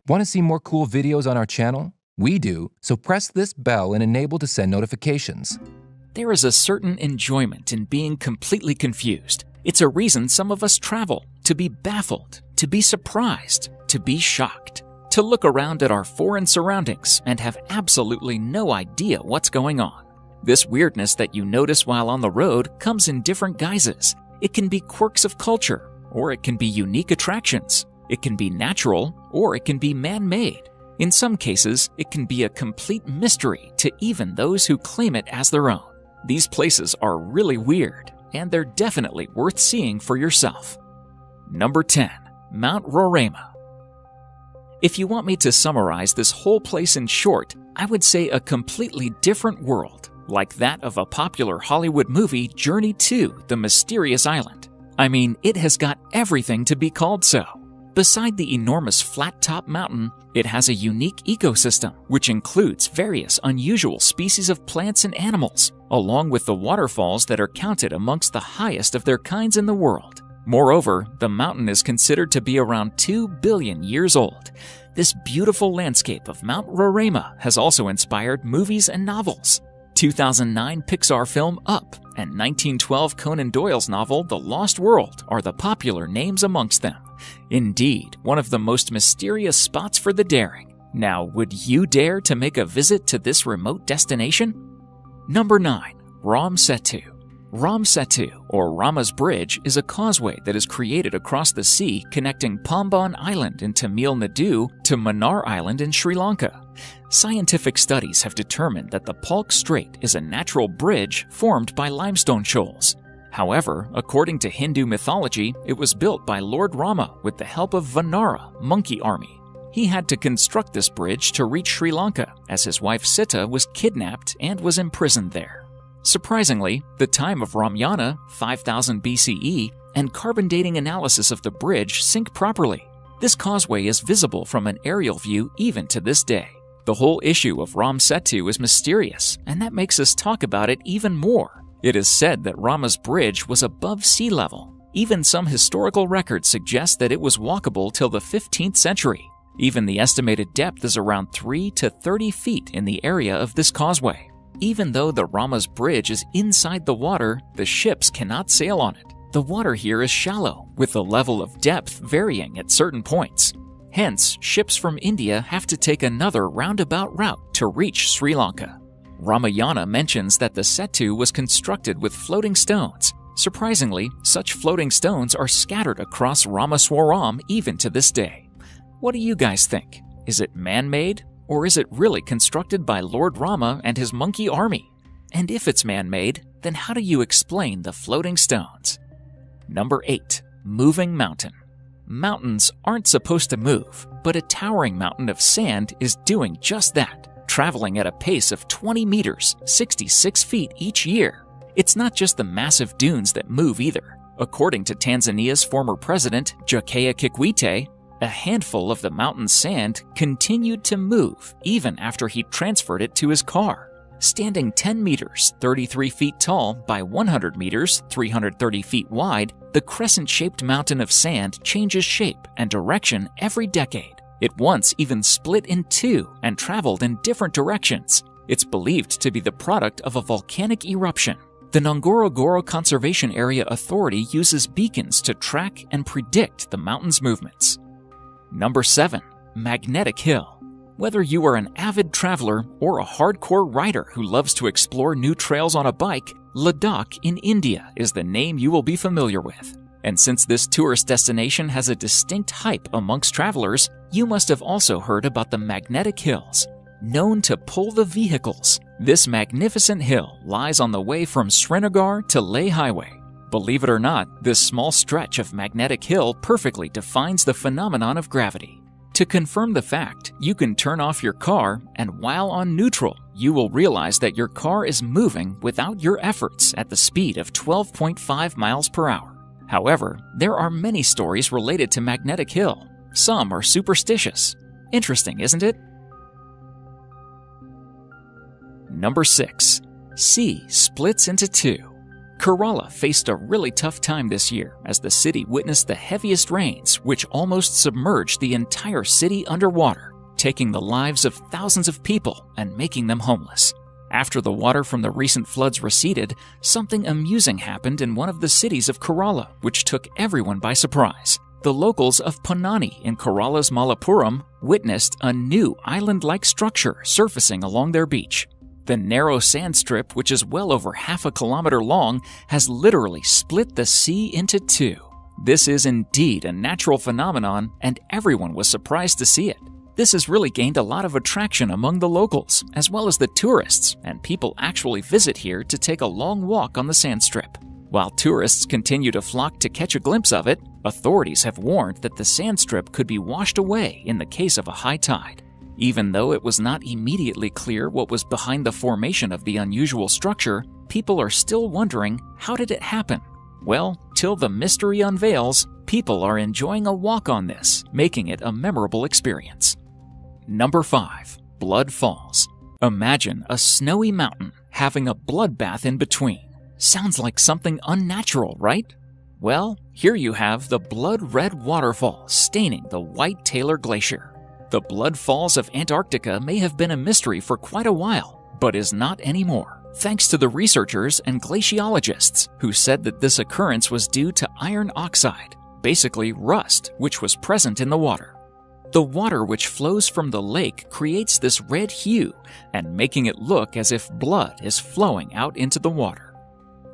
Want to see more cool videos on our channel? We do, so press this bell and enable to send notifications. There is a certain enjoyment in being completely confused. It's a reason some of us travel, to be baffled, to be surprised, to be shocked, to look around at our foreign surroundings and have absolutely no idea what's going on. This weirdness that you notice while on the road comes in different guises. It can be quirks of culture, or it can be unique attractions. It can be natural, or it can be man-made. In some cases, it can be a complete mystery to even those who claim it as their own. These places are really weird, and they're definitely worth seeing for yourself. Number 10. Mount Roraima. If you want me to summarize this whole place in short, I would say a completely different world, like that of a popular Hollywood movie, Journey to the Mysterious Island. I mean, it has got everything to be called so. Beside the enormous flat-top mountain, it has a unique ecosystem, which includes various unusual species of plants and animals, along with the waterfalls that are counted amongst the highest of their kinds in the world. Moreover, the mountain is considered to be around 2 billion years old. This beautiful landscape of Mount Roraima has also inspired movies and novels. 2009 Pixar film Up and 1912 Conan Doyle's novel The Lost World are the popular names amongst them. Indeed, one of the most mysterious spots for the daring. Now, would you dare to make a visit to this remote destination? Number 9. Ram Setu. Ram Setu, or Rama's Bridge, is a causeway that is created across the sea connecting Pamban Island in Tamil Nadu to Mannar Island in Sri Lanka. Scientific studies have determined that the Palk Strait is a natural bridge formed by limestone shoals. However, according to Hindu mythology, it was built by Lord Rama with the help of Vanara, monkey army. He had to construct this bridge to reach Sri Lanka, as his wife Sita was kidnapped and was imprisoned there. Surprisingly, the time of Ramayana, 5000 BCE, and carbon dating analysis of the bridge sync properly. This causeway is visible from an aerial view even to this day. The whole issue of Ram Setu is mysterious, and that makes us talk about it even more. It is said that Rama's bridge was above sea level. Even some historical records suggest that it was walkable till the 15th century. Even the estimated depth is around 3 to 30 feet in the area of this causeway. Even though the Rama's bridge is inside the water, the ships cannot sail on it. The water here is shallow, with the level of depth varying at certain points. Hence, ships from India have to take another roundabout route to reach Sri Lanka. Ramayana mentions that the Setu was constructed with floating stones. Surprisingly, such floating stones are scattered across Ramaswaram even to this day. What do you guys think? Is it man-made, or is it really constructed by Lord Rama and his monkey army? And if it's man-made, then how do you explain the floating stones? Number 8. Moving Mountain. Mountains aren't supposed to move, but a towering mountain of sand is doing just that, traveling at a pace of 20 meters, 66 feet each year. It's not just the massive dunes that move either. According to Tanzania's former president, Jakaya Kikwete, a handful of the mountain's sand continued to move even after he transferred it to his car. Standing 10 meters, 33 feet tall by 100 meters, 330 feet wide, the crescent-shaped mountain of sand changes shape and direction every decade. It once even split in two and traveled in different directions. It's believed to be the product of a volcanic eruption. The Ngorongoro Conservation Area Authority uses beacons to track and predict the mountain's movements. Number 7. Magnetic Hill. Whether you are an avid traveler or a hardcore rider who loves to explore new trails on a bike, Ladakh in India is the name you will be familiar with. And since this tourist destination has a distinct hype amongst travelers, you must have also heard about the Magnetic Hills. Known to pull the vehicles, this magnificent hill lies on the way from Srinagar to Leh Highway. Believe it or not, this small stretch of Magnetic Hill perfectly defines the phenomenon of gravity. To confirm the fact, you can turn off your car, and while on neutral, you will realize that your car is moving without your efforts at the speed of 12.5 miles per hour. However, there are many stories related to Magnetic Hill. Some are superstitious. Interesting, isn't it? Number 6. Sea splits into two. Kerala faced a really tough time this year as the city witnessed the heaviest rains, which almost submerged the entire city underwater, taking the lives of thousands of people and making them homeless. After the water from the recent floods receded, something amusing happened in one of the cities of Kerala, which took everyone by surprise. The locals of Ponnani in Kerala's Malappuram witnessed a new island-like structure surfacing along their beach. The narrow sand strip, which is well over half a kilometer long, has literally split the sea into two. This is indeed a natural phenomenon, and everyone was surprised to see it. This has really gained a lot of attraction among the locals, as well as the tourists, and people actually visit here to take a long walk on the sand strip. While tourists continue to flock to catch a glimpse of it, authorities have warned that the sand strip could be washed away in the case of a high tide. Even though it was not immediately clear what was behind the formation of the unusual structure, people are still wondering, how did it happen? Well, till the mystery unveils, people are enjoying a walk on this, making it a memorable experience. Number 5. Blood Falls. Imagine a snowy mountain having a bloodbath in between. Sounds like something unnatural, right? Well, here you have the blood red waterfall staining the White Taylor Glacier. The Blood Falls of Antarctica may have been a mystery for quite a while, but is not anymore, thanks to the researchers and glaciologists who said that this occurrence was due to iron oxide, basically rust, which was present in the water. The water which flows from the lake creates this red hue and making it look as if blood is flowing out into the water.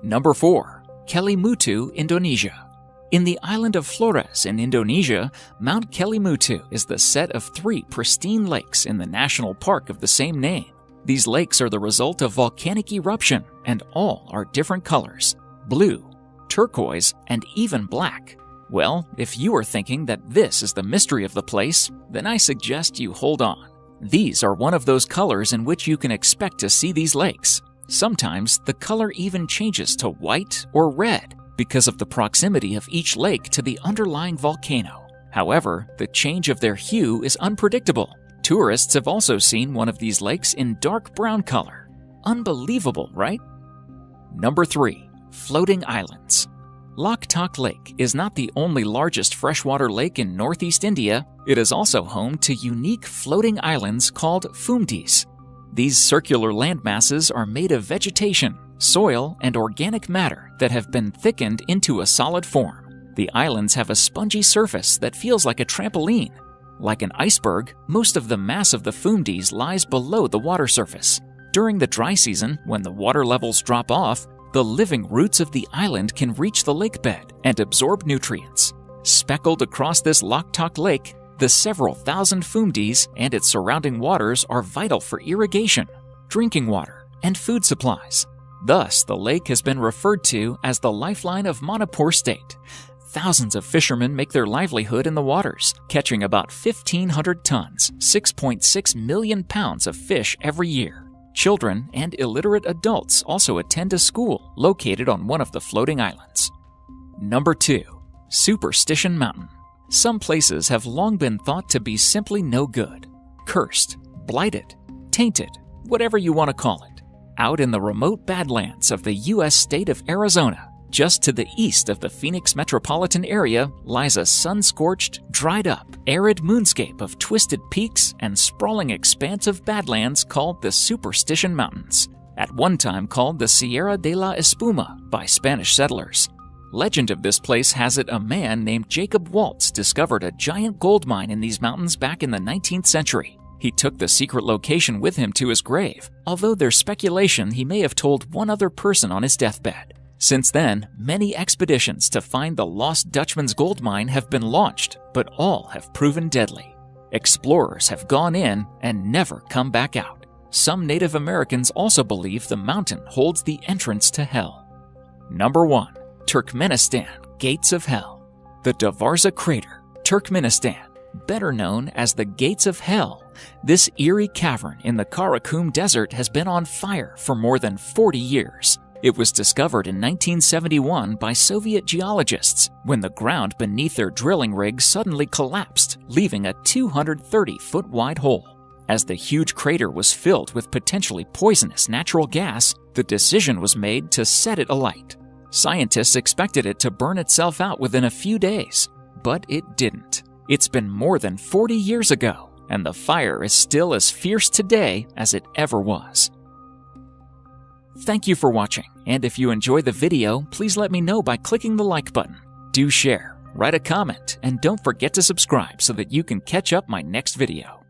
Number 4. Kelimutu, Indonesia. In the island of Flores in Indonesia, Mount Kelimutu is the set of 3 pristine lakes in the national park of the same name. These lakes are the result of volcanic eruption, and all are different colors: blue, turquoise, and even black. Well, if you are thinking that this is the mystery of the place, then I suggest you hold on. These are one of those colors in which you can expect to see these lakes. Sometimes the color even changes to white or red because of the proximity of each lake to the underlying volcano. However, the change of their hue is unpredictable. Tourists have also seen one of these lakes in dark brown color. Unbelievable, right? Number 3. Floating Islands. Loktak Lake is not the only largest freshwater lake in northeast India. It is also home to unique floating islands called Fumdis. These circular landmasses are made of vegetation, soil, and organic matter that have been thickened into a solid form. The islands have a spongy surface that feels like a trampoline. Like an iceberg, most of the mass of the Fumdis lies below the water surface. During the dry season, when the water levels drop off, the living roots of the island can reach the lake bed and absorb nutrients. Speckled across this Loktak Lake, the several thousand Fumdis and its surrounding waters are vital for irrigation, drinking water, and food supplies. Thus, the lake has been referred to as the lifeline of Manipur State. Thousands of fishermen make their livelihood in the waters, catching about 1,500 tons, 6.6 million pounds of fish every year. Children and illiterate adults also attend a school located on one of the floating islands. Number 2. Superstition Mountain. Some places have long been thought to be simply no good, cursed, blighted, tainted, whatever you want to call it. Out in the remote Badlands of the U.S. state of Arizona, just to the east of the Phoenix metropolitan area, lies a sun-scorched, dried-up, arid moonscape of twisted peaks and sprawling expanse of badlands called the Superstition Mountains, at one time called the Sierra de la Espuma by Spanish settlers. Legend of this place has it a man named Jacob Waltz discovered a giant gold mine in these mountains back in the 19th century. He took the secret location with him to his grave, although there's speculation he may have told one other person on his deathbed. Since then, many expeditions to find the lost Dutchman's gold mine have been launched, but all have proven deadly. Explorers have gone in and never come back out. Some Native Americans also believe the mountain holds the entrance to hell. Number 1. Turkmenistan, Gates of Hell. The Davarza Crater, Turkmenistan, better known as the Gates of Hell. This eerie cavern in the Karakum Desert has been on fire for more than 40 years. It was discovered in 1971 by Soviet geologists when the ground beneath their drilling rig suddenly collapsed, leaving a 230-foot-wide hole. As the huge crater was filled with potentially poisonous natural gas, the decision was made to set it alight. Scientists expected it to burn itself out within a few days, but it didn't. It's been more than 40 years ago, and the fire is still as fierce today as it ever was. Thank you for watching, and if you enjoy the video, please let me know by clicking the like button. Do share, write a comment, and don't forget to subscribe so that you can catch up my next video.